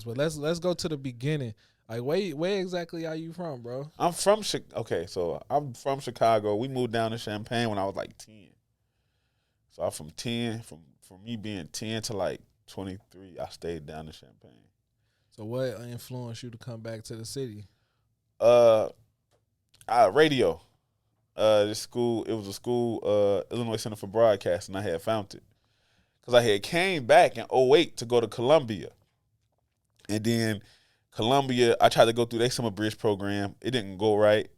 but let's go to the beginning. Like, where exactly are you from, bro? I'm from I'm from Chicago. We moved down to Champaign when I was like 10. So I'm from 10, from me being 10 to like 23, I stayed down in Champaign. So what influenced you to come back to the city? Radio. This school, it was a school, Illinois Center for Broadcasting. I had found it. Because I had came back in '08 to go to Columbia. And then Columbia, I tried to go through their summer bridge program. It didn't go right.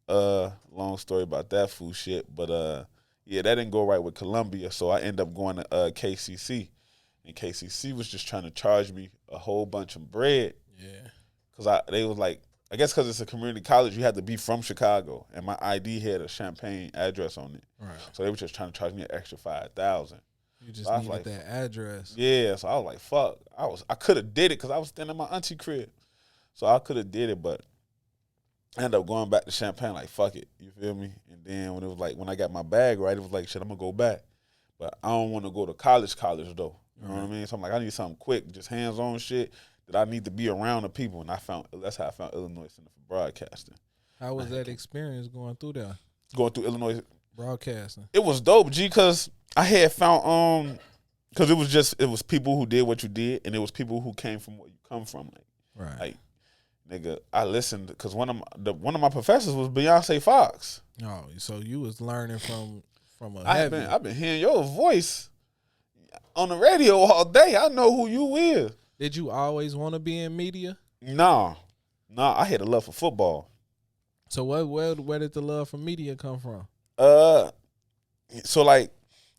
Long story about that fool shit. But yeah, that didn't go right with Columbia. So I ended up going to KCC. And KCC was just trying to charge me a whole bunch of bread. Yeah. Because they was like, I guess because it's a community college, you had to be from Chicago. And my ID had a Champaign address on it. Right. So they were just trying to charge me an extra $5,000. You just needed like, that address. Yeah, so I was like, fuck. I could have did it because I was staying in my auntie crib. So I could have did it, but I ended up going back to Champaign like, fuck it. You feel me? And then when it was like, when I got my bag right, it was like, shit, I'm going to go back. But I don't want to go to college though. You know what I mean? So I'm like, I need something quick, just hands-on shit that I need to be around the people. And that's how I found Illinois Center for Broadcasting. How was that experience going through there? Going through Illinois Broadcasting. It was dope, G, because I had found because it was people who did what you did, and it was people who came from where you come from. Like nigga, I listened because one of my professors was Beyonce Fox. Oh, so you was learning from a I've been hearing your voice on the radio all day. I know who you is. Did you always want to be in media? Nah, I had a love for football. So where did the love for media come from? So like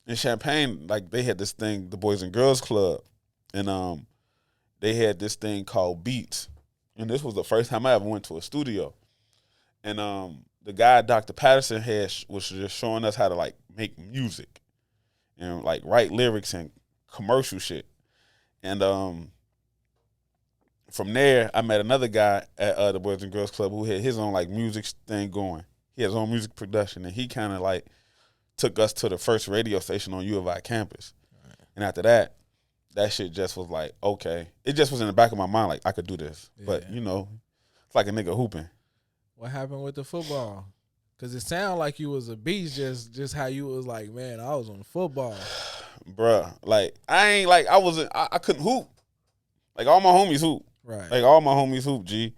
in Champaign, like they had this thing, the Boys and Girls Club, and they had this thing called Beats, and this was the first time I ever went to a studio, and the guy Dr. Patterson was just showing us how to like make music, and like write lyrics and commercial shit, and from there I met another guy at the Boys and Girls Club who had his own like music thing going. He had his own music production, and he kind of like took us to the first radio station on U of I campus. Right. And after that shit just was like, okay. It just was in the back of my mind, like, I could do this. Yeah. But, you know, it's like a nigga hooping. What happened with the football? Because it sounded like you was a beast, just how you was like, man, I was on football. Bruh, like, I couldn't hoop. Like, all my homies hoop. Right. Like, all my homies hoop, G.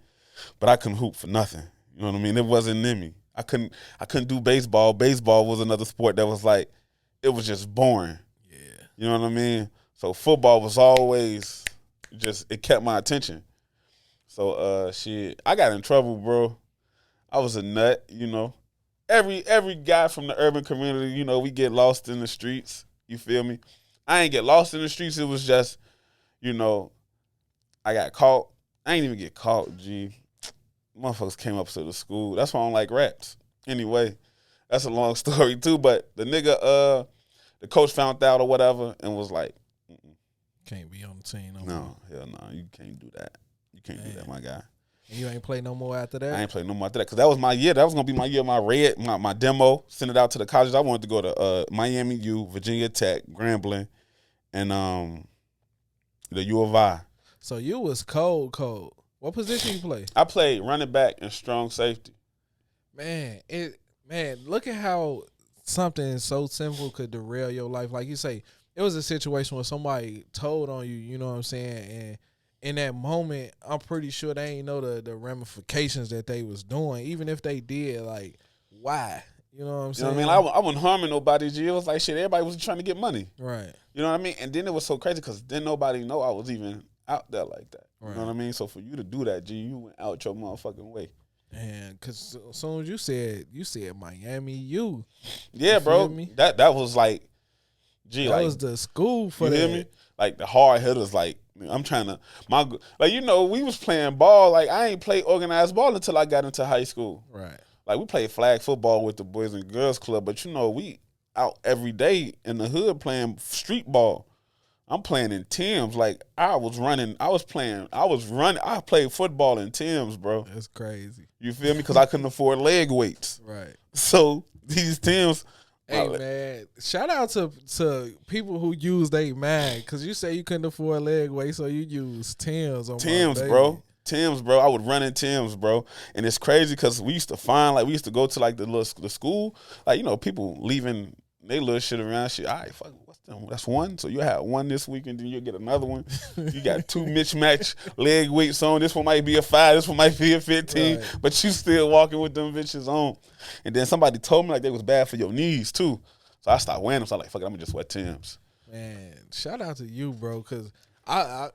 But I couldn't hoop for nothing. You know what I mean? It wasn't in me. I couldn't do baseball. Baseball was another sport that was like, it was just boring. Yeah. You know what I mean? So football was always it kept my attention. So shit, I got in trouble, bro. I was a nut, you know. Every guy from the urban community, you know, we get lost in the streets. You feel me? I ain't get lost in the streets. It was just, you know, I got caught. I ain't even get caught, G. Motherfuckers came up to the school. That's why I don't like raps. Anyway, that's a long story too. But the nigga, the coach found out or whatever and was like, can't be on the team. No, hell no. You can't do that. You can't do that, my guy. And you ain't play no more after that? I ain't play no more after that because that was my year. That was going to be my year, my demo, send it out to the colleges. I wanted to go to Miami U, Virginia Tech, Grambling, and the U of I. So you was cold. What position you play? I played running back and strong safety. Man, look at how something so simple could derail your life. Like you say, it was a situation where somebody told on you, you know what I'm saying? And in that moment, I'm pretty sure they ain't know the ramifications that they was doing. Even if they did, like, why? You know what I'm saying? You know what I mean? I wasn't harming nobody, G. It was like, shit, everybody was trying to get money. Right. You know what I mean? And then it was so crazy because then nobody know I was even out there like that. Right. You know what I mean? So for you to do that, G, you went out your motherfucking way. And because as soon as you said Miami U. Yeah, bro. That was like, G, that was the school for you that. You hear me? Like the hard hitters, like, I'm trying to, like, you know, we was playing ball. Like, I ain't played organized ball until I got into high school. Right. Like, we played flag football with the Boys and Girls Club, but, you know, we out every day in the hood playing street ball. I'm playing in Tim's. Like, I played football in Tim's, bro. That's crazy. You feel me? Because I couldn't afford leg weights. Right. So, these Tim's, Hey man, shout out to people who use they mag, cause you say you couldn't afford leg weight, so you use Tim's on Tim's, my bro. Tim's, bro. I would run in Tim's, bro. And it's crazy because we used to go to like the school, like, you know, people leaving they little shit around. Shit, all right, fuck, what's them? That's one. So you have one this week, and then you get another one. You got two mismatched leg weights on. This one might be a 5. This one might be a 15. Right. But you still walking with them bitches on. And then somebody told me like they was bad for your knees too. So I started wearing them. So I like, fuck it, I'm gonna just wear Tim's. Man, shout out to you, bro, cause I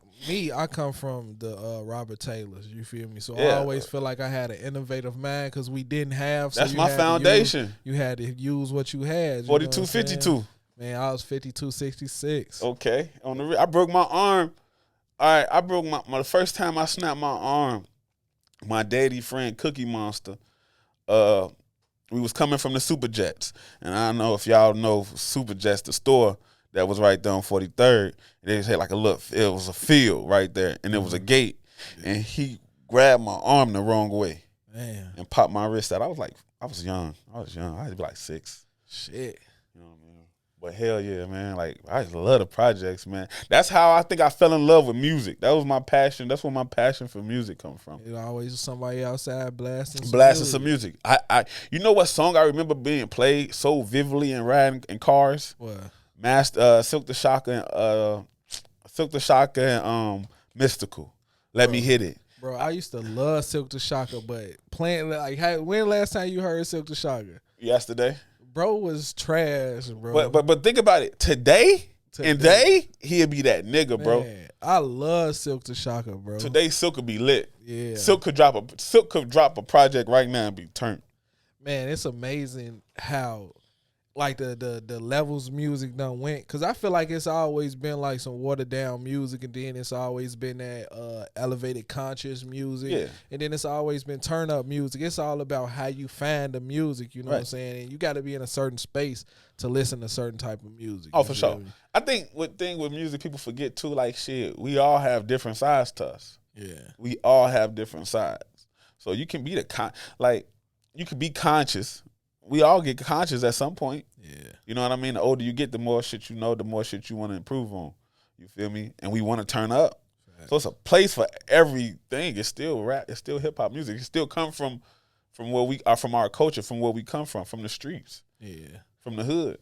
come from the Robert Taylors. You feel me? So I always feel like I had an innovative mind because we didn't have. So that's my foundation. You had to use what you had. 42-52. Man, I was 52-66. Okay, I broke my arm. All right, I broke my the first time I snapped my arm. My daddy friend Cookie Monster. We was coming from the Super Jets, and I don't know if y'all know Super Jets, the store that was right there on 43rd. They just had like it was a field right there, and there was a gate, and he grabbed my arm the wrong way, man, and popped my wrist out. I was young. I had to be like 6. Shit. You know what I mean? But hell yeah, man. Like, I just love the projects, man. That's how I think I fell in love with music. That was my passion. That's where my passion for music come from. It always somebody outside blasting some music. You know what song I remember being played so vividly and riding in cars? What? Silk the Shocker and Mystical. Let me hit it. Bro, I used to love Silk the Shocker, but playing like when last time you heard Silk the Shocker? Yesterday. Bro was trash, bro. But think about it. Today he'd be that nigga, bro. Man, I love Silk the Shocker, bro. Today Silk could be lit. Yeah. Silk could drop a project right now and be turned. Man, it's amazing how like the levels music done went, because I feel like it's always been like some watered down music, and then it's always been that elevated conscious music, yeah. And then it's always been turn up music. It's all about how you find the music, you know what I'm saying? And you got to be in a certain space to listen to certain type of music. Oh, for sure. I think with music, people forget too, like shit, we all have different sides to us. Yeah. We all have different sides. So you can be you can be conscious. We all get conscious at some point. Yeah. You know what I mean? The older you get, the more shit you know, the more shit you want to improve on. You feel me? And we want to turn up. Right. So it's a place for everything. It's still rap. It's still hip hop music. It still come from where we are, from our culture, from where we come from the streets. Yeah. From the hood.